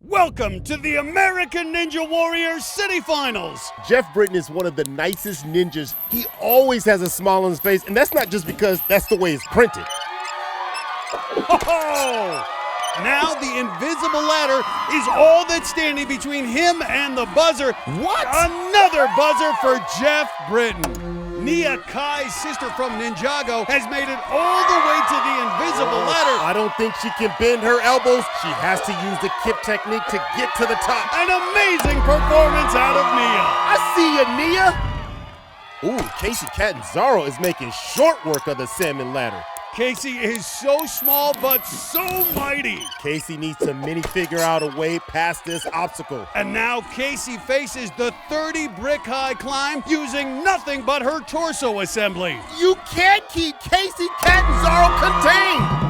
Welcome to the American Ninja Warrior semifinals. Geoff Britten is one of the nicest ninjas. He always has a smile on his face, and that's not just because that's the way it's printed. Oh! Now the invisible ladder is all that's standing between him and the buzzer. What? Another buzzer for Geoff Britten. Nia Kai, sister from Ninjago, has made it all the way to the invisible ladder. I don't think she can bend her elbows. She has to use the kip technique to get to the top. An amazing performance out of Nia. I see you, Nia. Ooh, Kacy Catanzaro is making short work of the salmon ladder. Kacy is so small but so mighty. Kacy needs to figure out a way past this obstacle. And now Kacy faces the 30-brick-high climb using nothing but her torso assembly. You can't keep Kacy Catanzaro contained.